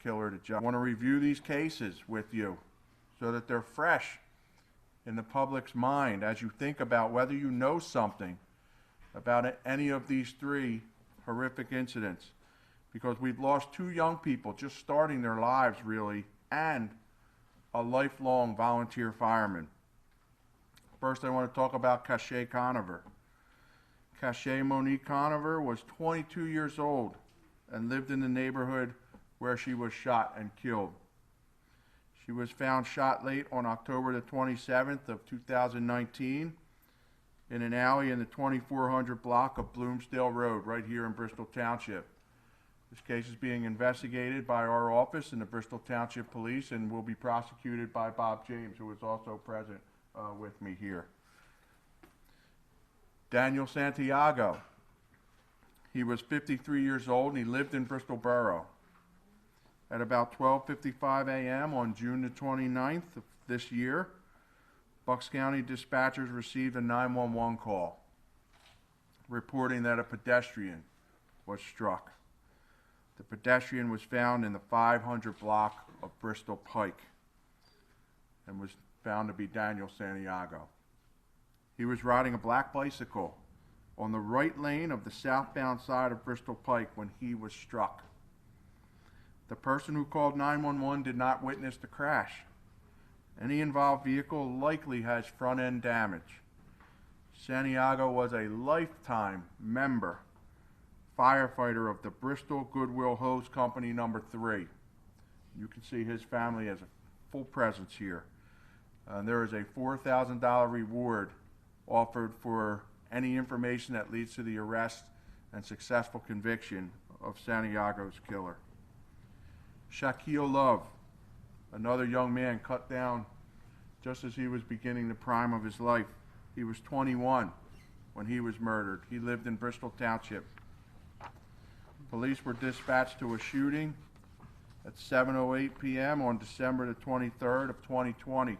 killer to judge. I want to review these cases with you so that they're fresh in the public's mind as you think about whether you know something about any of these three horrific incidents. Because we've lost two young people just starting their lives, really, and a lifelong volunteer fireman. First, I want to talk about Keshay Conover. Keshay Monique Conover was 22 years old and lived in the neighborhood where she was shot and killed. She was found shot late on October the 27th of 2019 in an alley in the 2400 block of Bloomsdale Road right here in Bristol Township. This case is being investigated by our office in the Bristol Township Police and will be prosecuted by Bob James, who is also present with me here. Daniel Santiago. He was 53 years old and he lived in Bristol Borough. At about 12:55 a.m. on June the 29th of this year, Bucks County dispatchers received a 911 call reporting that a pedestrian was struck. The pedestrian was found in the 500 block of Bristol Pike and was found to be Daniel Santiago. He was riding a black bicycle on the right lane of the southbound side of Bristol Pike when he was struck. The person who called 911 did not witness the crash. Any involved vehicle likely has front-end damage. Santiago was a lifetime member firefighter of the Bristol Goodwill Hose Company No. 3. You can see his family has a full presence here. There is a $4,000 reward offered for any information that leads to the arrest and successful conviction of Santiago's killer. Shaquille Love, another young man cut down just as he was beginning the prime of his life. He was 21 when he was murdered. He lived in Bristol Township. Police were dispatched to a shooting at 7:08 p.m. on December the 23rd of 2020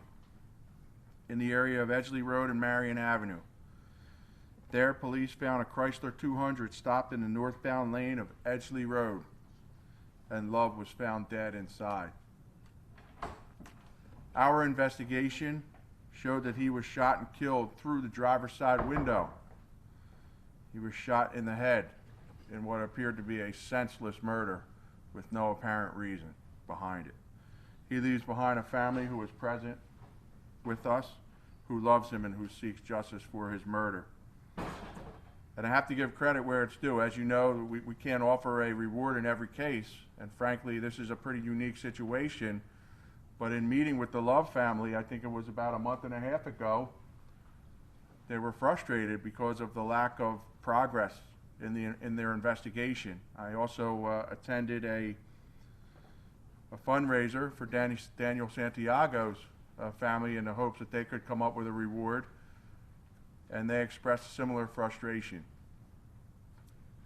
in the area of Edgeley Road and Marion Avenue. There, police found a Chrysler 200 stopped in the northbound lane of Edgeley Road, and Love was found dead inside. Our investigation showed that he was shot and killed through the driver's side window. He was shot in the head in what appeared to be a senseless murder with no apparent reason behind it. He leaves behind a family who is present with us, who loves him and who seeks justice for his murder. And I have to give credit where it's due. As you know, we can't offer a reward in every case, and frankly, this is a pretty unique situation. But in meeting with the Love family, I think it was about a month and a half ago, they were frustrated because of the lack of progress in their investigation. I also attended a fundraiser for Daniel Santiago's family in the hopes that they could come up with a reward, and they expressed similar frustration.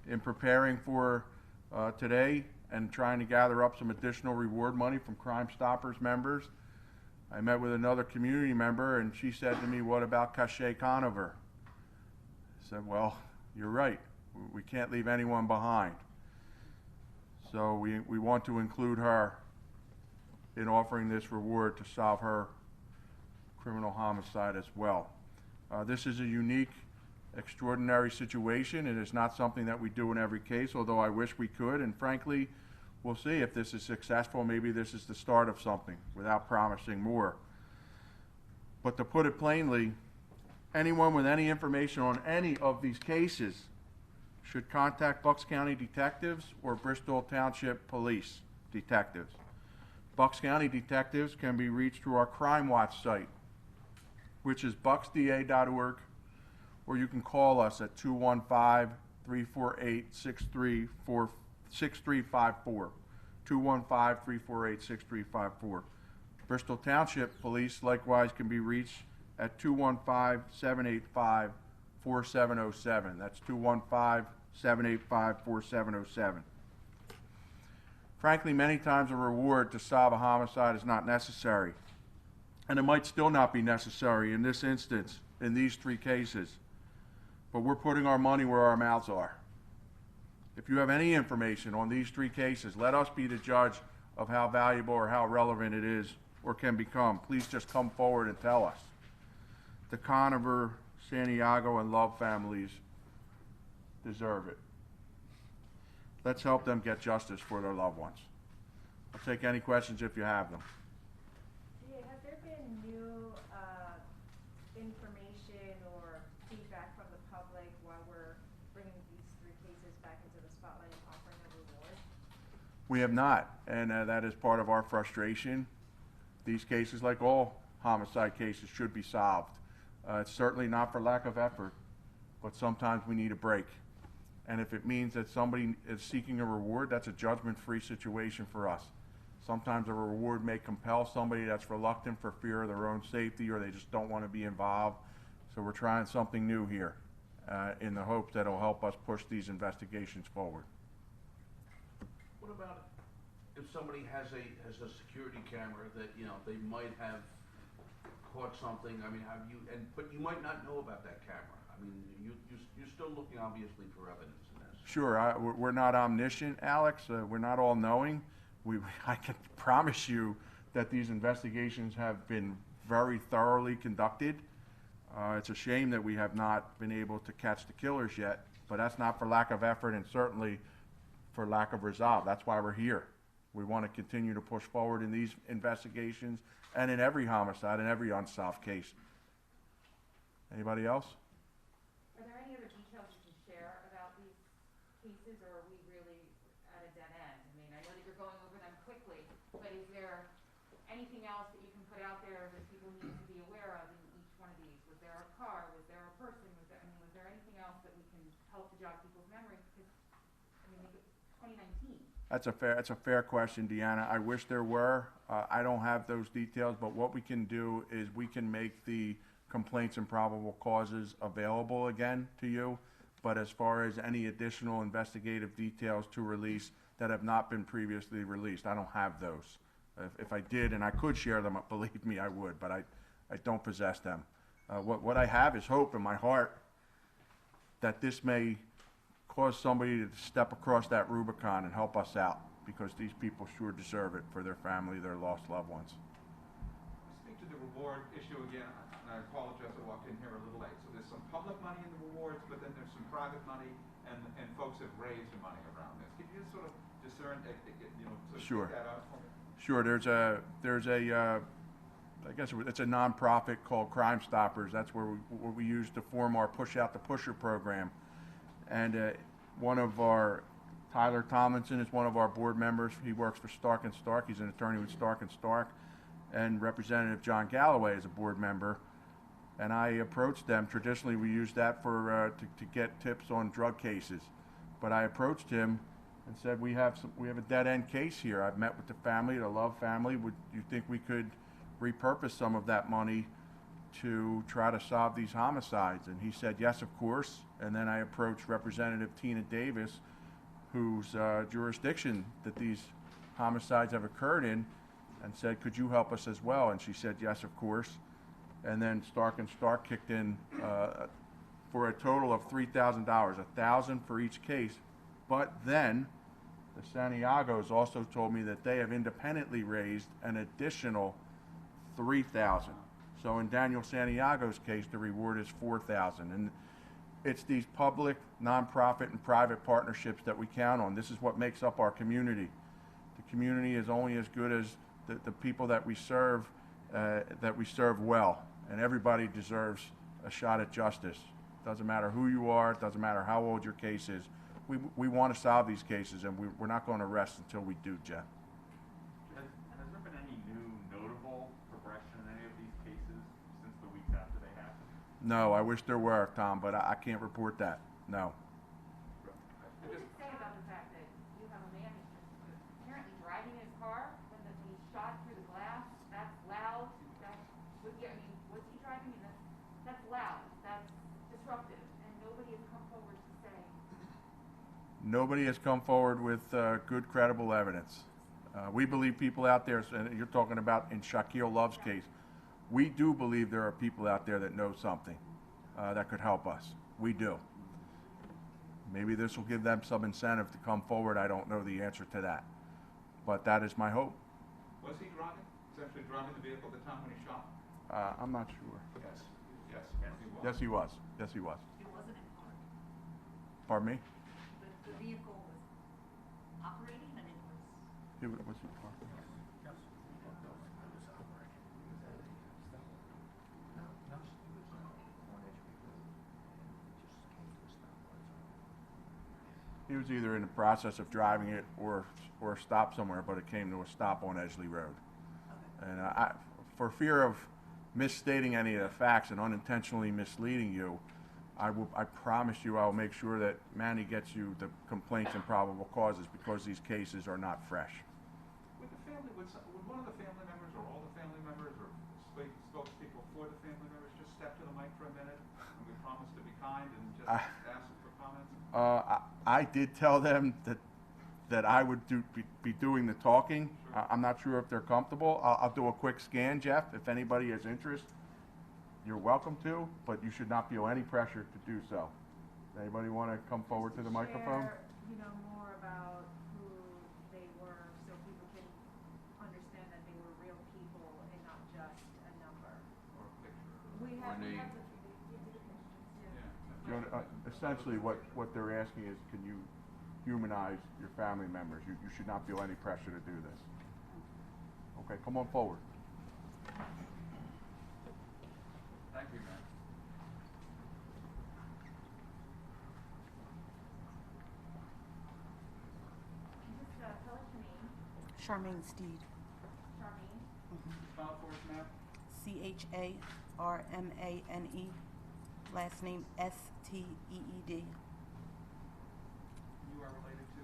In preparing for today and trying to gather up some additional reward money from Crime Stoppers members, I met with another community member, and she said to me, "What about Keshay Conover?" I said, "Well, you're right. We can't leave anyone behind." So we want to include her in offering this reward to solve her criminal homicide as well. This is a unique, extraordinary situation. It is not something that we do in every case, although I wish we could, and frankly, we'll see if this is successful. Maybe this is the start of something without promising more. But to put it plainly, anyone with any information on any of these cases should contact Bucks County detectives or Bristol Township Police detectives. Bucks County detectives can be reached through our Crime Watch site, which is bucksda.org, or you can call us at 215-348-6354, 215-348-6354. Bristol Township Police likewise can be reached at 215-785-4707. That's 215-785-4707. Frankly, many times a reward to solve a homicide is not necessary. And it might still not be necessary in this instance, in these three cases. But we're putting our money where our mouths are. If you have any information on these three cases, let us be the judge of how valuable or how relevant it is or can become, please just come forward and tell us. The Conover, Santiago, and Love families deserve it. Let's help them get justice for their loved ones. I'll take any questions if you have them. Has there been new information or feedback from the public while we're bringing these 3 cases back into the spotlight and offering a reward? We have not, and that is part of our frustration. These cases, like all homicide cases, should be solved. It's certainly not for lack of effort, but sometimes we need a break. And if it means that somebody is seeking a reward, that's a judgment-free situation for us. Sometimes a reward may compel somebody that's reluctant for fear of their own safety, or they just don't want to be involved. So we're trying something new here in the hopes that it'll help us push these investigations forward. What about if somebody has a security camera that, you know, they might have caught something? I mean, but you might not know about that camera. I mean, you're still looking obviously for evidence in this. Sure, we're not omniscient, Alex. We're not all knowing. I can promise you that these investigations have been very thoroughly conducted. It's a shame that we have not been able to catch the killers yet, but that's not for lack of effort and certainly for lack of resolve. That's why we're here. We want to continue to push forward in these investigations and in every homicide and every unsolved case. Anybody else? Are there any other details you can share about these cases, or are we really at a dead end? I mean, I know that you're going over them quickly, but is there anything else that you can put out there that people need to be aware of in each one of these? Was there a car? Was there a person? Was there anything else that we can help to jog people's memories? Because, I mean, it's 2019. That's a fair question, Deanna. I wish there were. I don't have those details, but what we can do is we can make the complaints and probable causes available again to you. But as far as any additional investigative details to release that have not been previously released, I don't have those. If I did and I could share them, believe me, I would, but I don't possess them. What I have is hope in my heart that this may cause somebody to step across that Rubicon and help us out, because these people sure deserve it for their family, their lost loved ones. Speak to the reward issue again. I apologize, I walked in here a little late. So there's some public money in the rewards, but then there's some private money, and folks have raised money around this. Can you just sort of discern, sort of Sure. take that out for me? Sure. I guess it's a nonprofit called Crime Stoppers. That's where we use to form our Push Out the Pusher program. And one of our, Tyler Tomlinson is one of our board members. He works for Stark and Stark. He's an attorney with Stark and Stark. And Representative John Galloway is a board member. And I approached them. Traditionally, we use that for to get tips on drug cases. But I approached him and said, we have a dead-end case here. I've met with the family, the Love family. Would you think we could repurpose some of that money to try to solve these homicides? And he said, yes, of course. And then I approached Representative Tina Davis, whose jurisdiction that these homicides have occurred in, and said, could you help us as well? And she said, yes, of course. And then Stark and Stark kicked in for a total of $3,000, $1,000 for each case. But then the Santiagos also told me that they have independently raised an additional $3,000. So in Daniel Santiago's case, the reward is $4,000. And it's these public, nonprofit, and private partnerships that we count on. This is what makes up our community. The community is only as good as the people that we serve well. And everybody deserves a shot at justice. Doesn't matter who you are, it doesn't matter how old your case is. We want to solve these cases, and we're not going to rest until we do, Jeff. Has there been any new notable progression in any of these cases since the weeks after they happened? No, I wish there were, Tom, but I can't report that. No. What does it say about the fact that you have a man who's just apparently driving his car when he's shot through the glass? That's loud. Was he driving? That's loud. That's disruptive, and nobody has come forward to say. Nobody has come forward with good, credible evidence. We believe people out there, and you're talking about in Shaquille Love's case, we do believe there are people out there that know something that could help us. We do. Maybe this will give them some incentive to come forward. I don't know the answer to that. but that is my hope. Was he driving? Essentially driving the vehicle at the time when he shot? I'm not sure. Yes. Yes. He was. Yes, he was. Yes, he was. It wasn't in park. Pardon me? The vehicle was operating and it was. Was he parked? He was either in the process of driving it or stopped somewhere, but it came to a stop on Edgeley Road. And for fear of misstating any of the facts and unintentionally misleading you, I promise you I'll make sure that Manny gets you the complaints and probable causes, because these cases are not fresh. Would one of the family members or all the family members or spokespeople for the family members just step to the mic for a minute, and we promise to be kind and just ask for comments? I did tell them that I would be doing the talking. Sure. I'm not sure if they're comfortable. I'll do a quick scan, Jeff. If anybody has interest, you're welcome to, but you should not feel any pressure to do so. Anybody want to come forward to the microphone? Share, more about who they were, so people can understand that they were real people and not just a number. Or a picture? We Or have name. the pictures too. Yeah. Essentially, what they're asking is, can you humanize your family members? You should not feel any pressure to do this. Okay, come on forward. Thank you, man. Just tell us your name, Charmaine Steed. Charmaine. Spell it for us, ma'am. CHARMANE. Last name STEED. You are related to?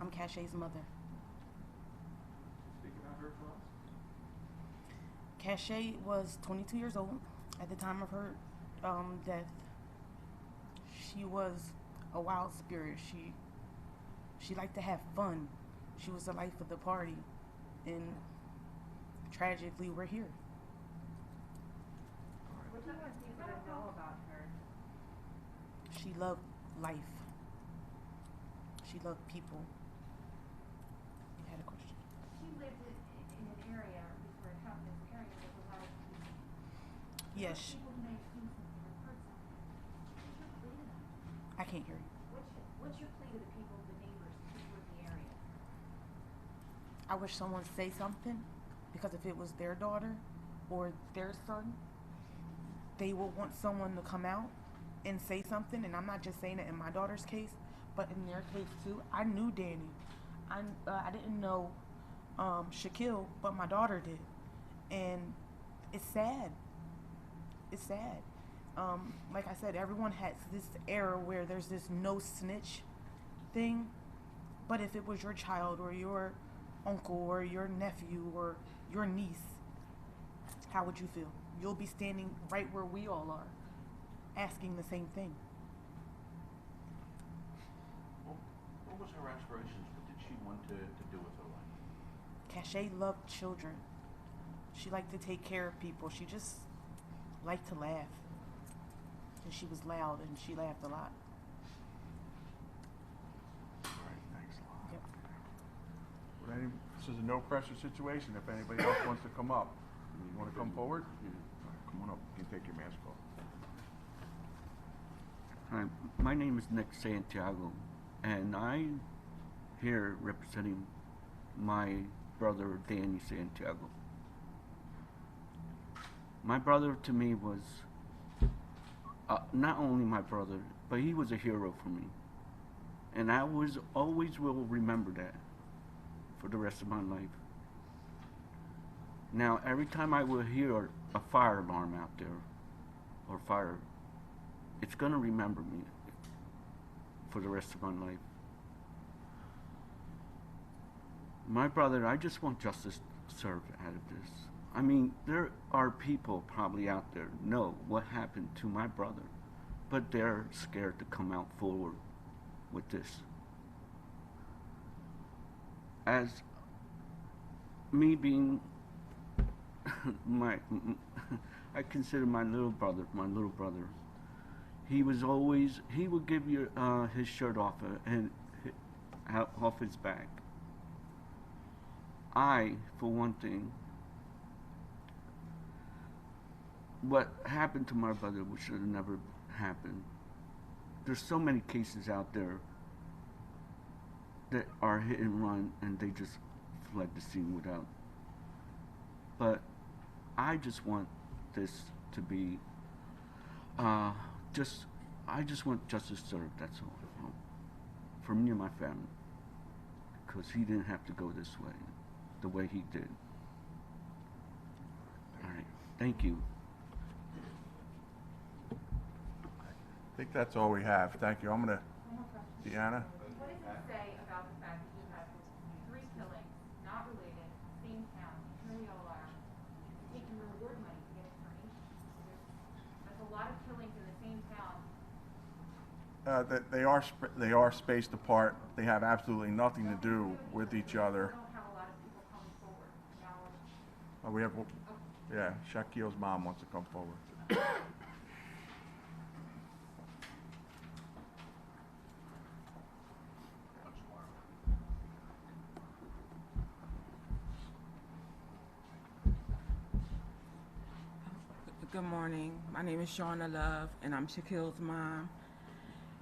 I'm Keshay's mother. Speak about her for us. Keshay was 22 years old at the time of her death. She was a wild spirit. She liked to have fun. She was the life of the party, and tragically, we're here. What do you want people to know about her? She loved life. She loved people. You had a question? She lived in an area, before it happened, this area with a lot of people. Yes. People may have seen something or heard something. What's your plea to them? I can't hear you. What's your plea to the people, the neighbors, people in the area? I wish someone say something, because if it was their daughter or their son, they will want someone to come out and say something. And I'm not just saying it in my daughter's case, but in their case too. I knew Danny. I didn't know Shaquille, but my daughter did, and it's sad. It's sad. Like I said, everyone has this era where there's this no snitch thing, but if it was your child or your uncle or your nephew or your niece, how would you feel? You'll be standing right where we all are, asking the same thing. What was her aspirations? What did she want to do with her life? Keshay loved children. She liked to take care of people. She just liked to laugh. And she was loud, and she laughed a lot. All right, thanks a lot. Yep. This is a no pressure situation. If anybody else wants to come up, you want to come forward? Come on up. You can take your mask off. Hi, my name is Nick Santiago, and I'm here representing my brother Danny Santiago. My brother to me was not only my brother, but he was a hero for me. And I always will remember that for the rest of my life. Now, every time I will hear a fire alarm out there, or fire, it's going to remember me for the rest of my life. My brother, I just want justice served out of this. I mean, there are people probably out there know what happened to my brother, but they're scared to come out forward with this. As me being I consider my little brother. He would give you his shirt off and off his back. for one thing, what happened to my brother should have never happened. There's so many cases out there that are hit and run and they just fled the scene without. But I just want this to be, I just want justice served, that's all. For me and my family. Because he didn't have to go this way, the way he did. Alright, thank you. I think that's all we have. Thank you. I'm gonna, One more question. Deanna? What does it say about the fact that you had 3 killings, not related, same town, here we all are, taking reward money to get information? That's a lot of killings in the same town. They are spaced apart. They have absolutely nothing to do with each other. We don't have a lot of people coming forward. Now, We have, yeah, Shaquille's mom wants to come forward. Good morning. My name is Shauna Love, and I'm Shaquille's mom.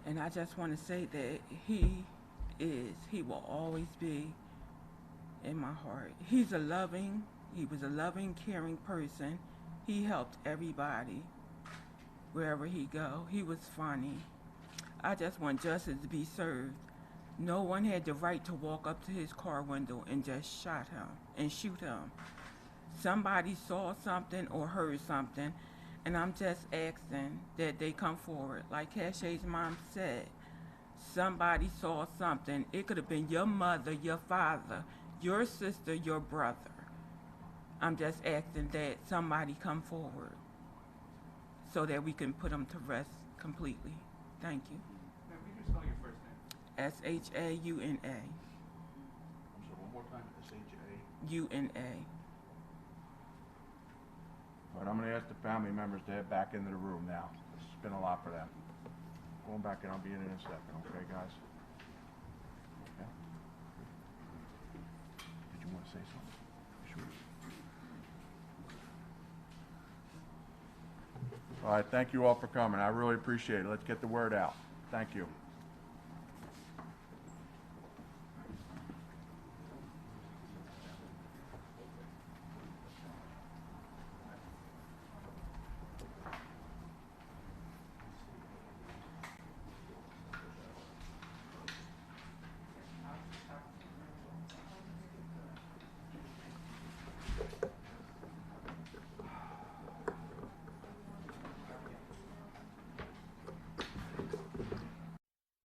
And I just want to say that he will always be in my heart. He was a loving, caring person. He helped everybody wherever he go. He was funny. I just want justice to be served. No one had the right to walk up to his car window and just shoot him. Somebody saw something or heard something, and I'm just asking that they come forward. Like Keshay's mom said, somebody saw something. It could have been your mother, your father, your sister, your brother. I'm just asking that somebody come forward so that we can put them to rest completely. Thank you. Ma'am, you can spell your first name. Shauna. I'm sorry, one more time, S-H-A. UNA. But I'm gonna ask the family members to head back into the room now. This has been a lot for them. Going back in, I'll be in a second, okay, guys? Okay. Did you want to say something? Sure. All right, thank you all for coming. I really appreciate it. Let's get the word out. Thank you.